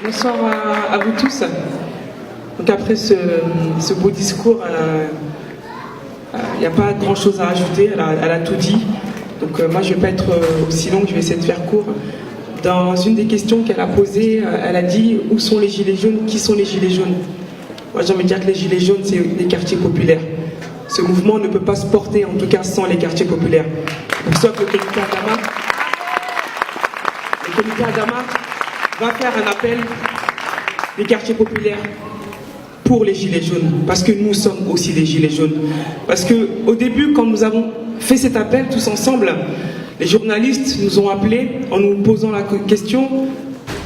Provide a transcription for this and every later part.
Bonsoir à vous tous. Donc après ce beau discours, il n'y a pas grand chose à ajouter, elle a tout dit. Donc moi je ne vais pas être aussi longue, je vais essayer de faire court. Dans une des questions qu'elle a posées, elle a dit « Où sont les gilets jaunes? Qui sont les gilets jaunes ?» Moi j'ai envie de dire que les gilets jaunes c'est les quartiers populaires. Ce mouvement ne peut pas se porter en tout cas sans les quartiers populaires. C'est pour ça que le comité Adama va faire un appel des quartiers populaires pour les gilets jaunes, parce que nous sommes aussi des gilets jaunes. Parce qu'au début, quand nous avons fait cet appel tous ensemble, les journalistes nous ont appelés en nous posant la question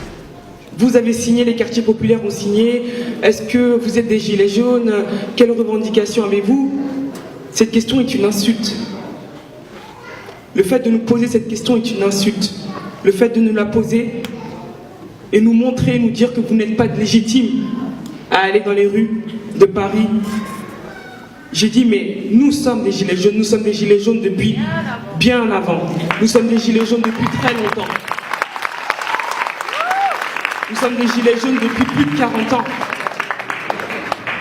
« Vous avez signé, les quartiers populaires ont signé, est-ce que vous êtes des gilets jaunes? Quelles revendications avez-vous » Cette question est une insulte. Le fait de nous poser cette question est une insulte. Le fait de nous la poser et nous montrer, nous dire que vous n'êtes pas légitime à aller dans les rues de Paris. J'ai dit, mais nous sommes des gilets jaunes, nous sommes des gilets jaunes depuis bien avant. Nous sommes des gilets jaunes depuis très longtemps. Nous sommes des gilets jaunes depuis plus de 40 ans.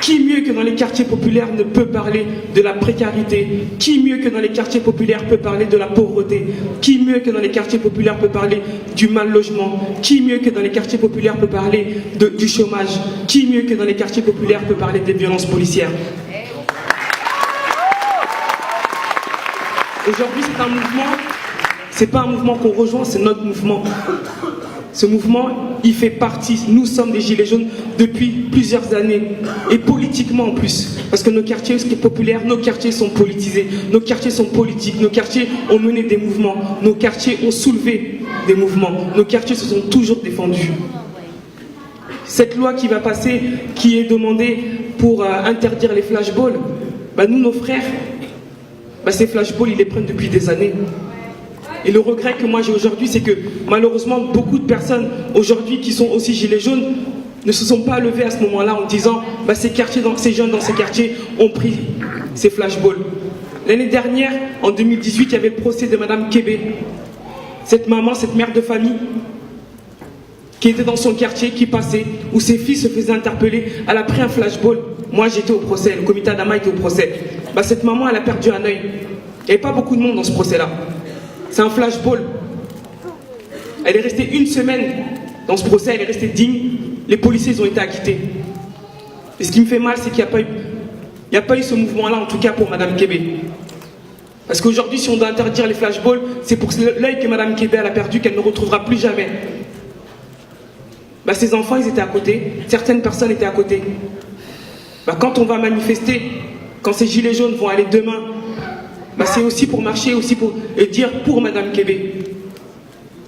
Qui mieux que dans les quartiers populaires ne peut parler de la précarité? Qui mieux que dans les quartiers populaires peut parler de la pauvreté? Qui mieux que dans les quartiers populaires peut parler du mal logement? Qui mieux que dans les quartiers populaires peut parler du chômage? Qui mieux que dans les quartiers populaires peut parler des violences policières? Aujourd'hui, c'est un mouvement, c'est pas un mouvement qu'on rejoint, c'est notre mouvement. Ce mouvement, il fait partie, nous sommes des gilets jaunes depuis plusieurs années, et politiquement en plus, parce que nos quartiers populaires, nos quartiers sont politisés, nos quartiers sont politiques, nos quartiers ont mené des mouvements, nos quartiers ont soulevé des mouvements, nos quartiers se sont toujours défendus. Cette loi qui va passer, qui est demandée pour interdire les flashballs, nous, nos frères, ces flashballs, ils les prennent depuis des années. Et le regret que moi j'ai aujourd'hui, c'est que malheureusement, beaucoup de personnes aujourd'hui qui sont aussi gilets jaunes ne se sont pas levées à ce moment-là en disant ces jeunes dans ces quartiers ont pris ces flashballs. L'année dernière, en 2018, il y avait le procès de Madame Kébé. Cette maman, cette mère de famille, qui était dans son quartier, qui passait, où ses fils se faisaient interpeller. Elle a pris un flashball. Moi, j'étais au procès, le comité Adama était au procès. Cette maman, elle a perdu un œil. Il n'y avait pas beaucoup de monde dans ce procès-là. C'est un flashball. Elle est restée une semaine dans ce procès, elle est restée digne. Les policiers ont été acquittés. Et ce qui me fait mal, c'est qu'il n'y a pas eu ce mouvement-là, en tout cas pour Madame Kébé. Parce qu'aujourd'hui, si on doit interdire les flashballs, c'est pour l'œil que Madame Kébé a perdu, qu'elle ne retrouvera plus jamais. Ses enfants, ils étaient à côté. Certaines personnes étaient à côté. Quand on va manifester, quand ces gilets jaunes vont aller demain, c'est aussi pour marcher, aussi pour dire pour Madame Kébé.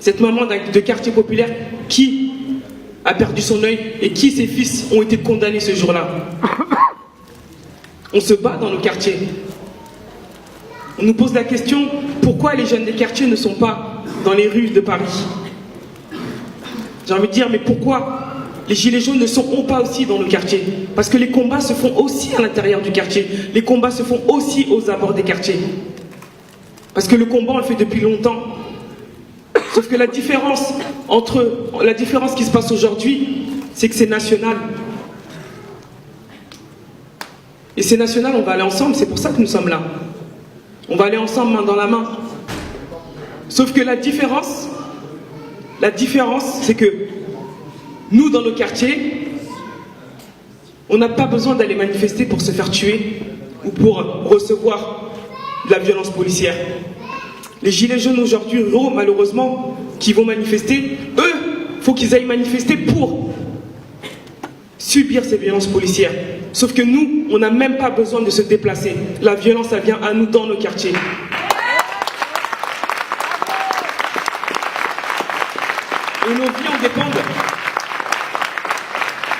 Cette maman de quartier populaire qui a perdu son œil et qui, ses fils, ont été condamnés ce jour-là. On se bat dans nos quartiers. On nous pose la question, pourquoi les jeunes des quartiers ne sont pas dans les rues de Paris? J'ai envie de dire, mais pourquoi les gilets jaunes ne sont pas aussi dans nos quartiers? Parce que les combats se font aussi à l'intérieur du quartier. Les combats se font aussi aux abords des quartiers. Parce que le combat, on le fait depuis longtemps. Sauf que la différence qui se passe aujourd'hui, c'est que c'est national. Et c'est national, on va aller ensemble, c'est pour ça que nous sommes là. On va aller ensemble, main dans la main. Sauf que la différence, c'est que nous, dans nos quartiers, on n'a pas besoin d'aller manifester pour se faire tuer ou pour recevoir de la violence policière. Les gilets jaunes aujourd'hui, malheureusement, qui vont manifester, eux, il faut qu'ils aillent manifester pour subir ces violences policières. Sauf que nous, on n'a même pas besoin de se déplacer. La violence, elle vient à nous dans nos quartiers. Et nos vies en dépendent.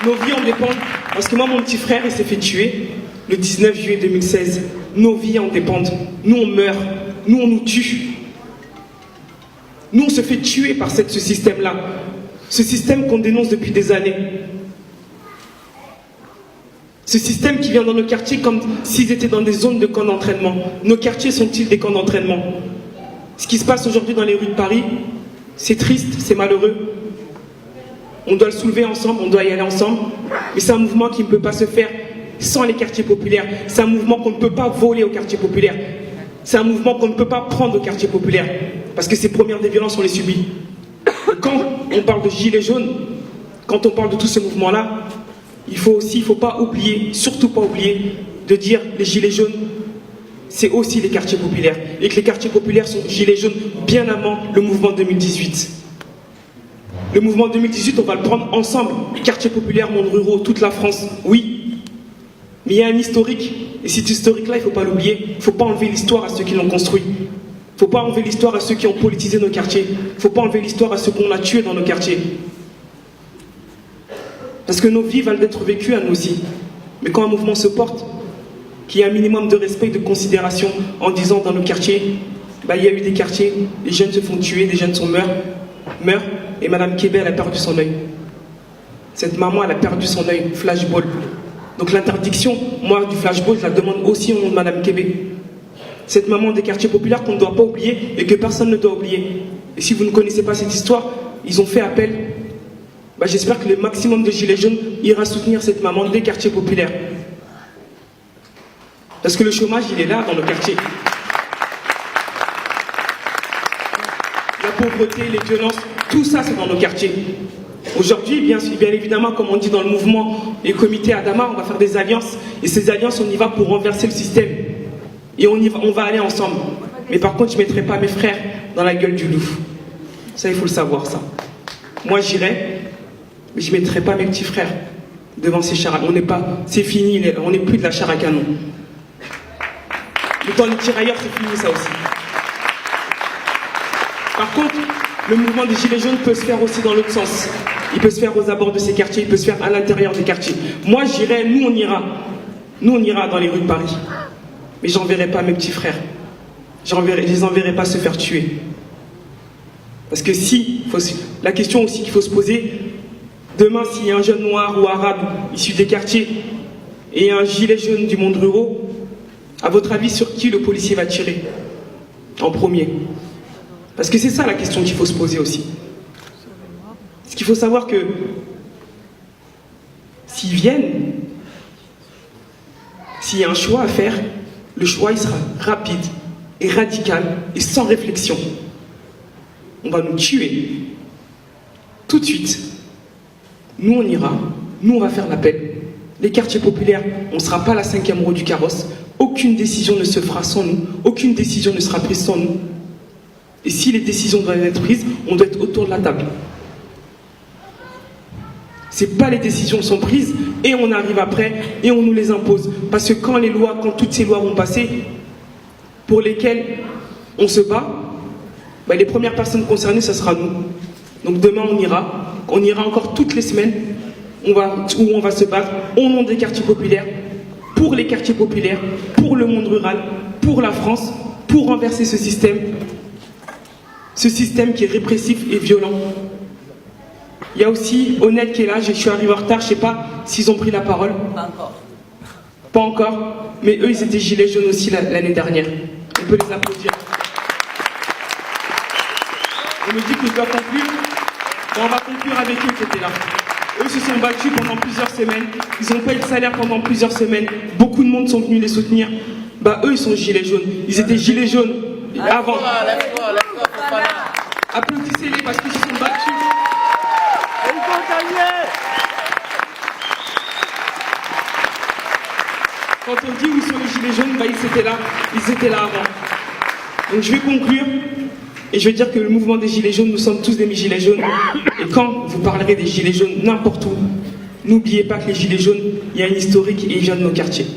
Nos vies en dépendent. Parce que moi, mon petit frère, il s'est fait tuer le 19 juillet 2016. Nos vies en dépendent. Nous, on meurt. Nous, on nous tue. Nous, on se fait tuer par ce système-là. Ce système qu'on dénonce depuis des années. Ce système qui vient dans nos quartiers comme s'ils étaient dans des zones de camps d'entraînement. Nos quartiers sont-ils des camps d'entraînement? Ce qui se passe aujourd'hui dans les rues de Paris, c'est triste, c'est malheureux. on doit le soulever ensemble, on doit y aller ensemble. Mais c'est un mouvement qui ne peut pas se faire sans les quartiers populaires. C'est un mouvement qu'on ne peut pas voler aux quartiers populaires. C'est un mouvement qu'on ne peut pas prendre aux quartiers populaires. Parce que ces premières des violences, on les subit. Et quand on parle de gilets jaunes, quand on parle de tout ce mouvement-là, il faut pas oublier, surtout pas oublier, de dire les gilets jaunes, c'est aussi les quartiers populaires. Et que les quartiers populaires sont gilets jaunes bien avant le mouvement 2018. Le mouvement 2018, on va le prendre ensemble. Quartiers populaires, monde ruraux, toute la France, oui. Mais il y a un historique. Et cet historique-là, il ne faut pas l'oublier. Il ne faut pas enlever l'histoire à ceux qui l'ont construit. Il ne faut pas enlever l'histoire à ceux qui ont politisé nos quartiers. Il ne faut pas enlever l'histoire à ceux qu'on a tués dans nos quartiers. Parce que nos vies valent d'être vécues à nous aussi. Mais quand un mouvement se porte, qu'il y ait un minimum de respect, de considération, en disant dans nos quartiers, il y a eu des quartiers, les jeunes se font tuer, des jeunes meurent, et Madame Kébé, elle a perdu son œil. Cette maman, elle a perdu son œil, flashball. Donc l'interdiction, moi, du flashball, je la demande aussi au nom de Madame Kébé. Cette maman des quartiers populaires qu'on ne doit pas oublier et que personne ne doit oublier. Et si vous ne connaissez pas cette histoire, ils ont fait appel. J'espère que le maximum de gilets jaunes ira soutenir cette maman des quartiers populaires. Parce que le chômage, il est là dans nos quartiers. La pauvreté, les violences, tout ça, c'est dans nos quartiers. Aujourd'hui, bien évidemment, comme on dit dans le mouvement et le comité Adama, on va faire des alliances. Et ces alliances, on y va pour renverser le système. Et on va aller ensemble. Mais par contre, je ne mettrai pas mes frères dans la gueule du loup. Ça, il faut le savoir, ça. Moi, j'irai, mais je ne mettrai pas mes petits frères devant ces chars. C'est fini, on n'est plus de la char à canon. Le temps des tirailleurs, c'est fini, ça aussi. Par contre, le mouvement des gilets jaunes peut se faire aussi dans l'autre sens. Il peut se faire aux abords de ces quartiers, il peut se faire à l'intérieur des quartiers. Moi, j'irai, nous, on ira. Nous, on ira dans les rues de Paris. Mais j'enverrai pas mes petits frères. Je les enverrai pas se faire tuer. Parce que la question aussi qu'il faut se poser, demain, s'il y a un jeune noir ou arabe issu des quartiers et un gilet jaune du monde rural, à votre avis, sur qui le policier va tirer en premier? Parce que c'est ça la question qu'il faut se poser aussi. Parce qu'il faut savoir que s'ils viennent, s'il y a un choix à faire, le choix il sera rapide et radical et sans réflexion. On va nous tuer tout de suite. Nous on ira, nous on va faire l'appel. Les quartiers populaires, on ne sera pas la 5e roue du carrosse. Aucune décision ne se fera sans nous, aucune décision ne sera prise sans nous. Et si les décisions doivent être prises, on doit être autour de la table. C'est pas les décisions sont prises et on arrive après et on nous les impose. Parce que quand toutes ces lois vont passer, pour lesquelles on se bat, les premières personnes concernées, ce sera nous. Donc demain on ira encore toutes les semaines où on va se battre au nom des quartiers populaires, pour les quartiers populaires, pour le monde rural, pour la France, pour renverser ce système qui est répressif et violent. Il y a aussi Honnête qui est là, je suis arrivé en retard, je ne sais pas s'ils ont pris la parole. Pas encore. Pas encore, mais eux ils étaient gilets jaunes aussi l'année dernière. On peut les applaudir. On me dit que je dois conclure. On va conclure avec eux qui étaient là. Eux se sont battus pendant plusieurs semaines, ils n'ont pas eu de salaire pendant plusieurs semaines, beaucoup de monde sont venus les soutenir. Eux ils sont gilets jaunes, ils étaient gilets jaunes avant. Applaudissez-les parce qu'ils se sont battus. Ils vont gagner. Quand on dit où sont les gilets jaunes, ils étaient là avant. Donc je vais conclure et je vais dire que le mouvement des gilets jaunes, nous sommes tous des gilets jaunes. Et quand vous parlerez des gilets jaunes n'importe où, n'oubliez pas que les gilets jaunes, il y a une historique et ils viennent de nos quartiers.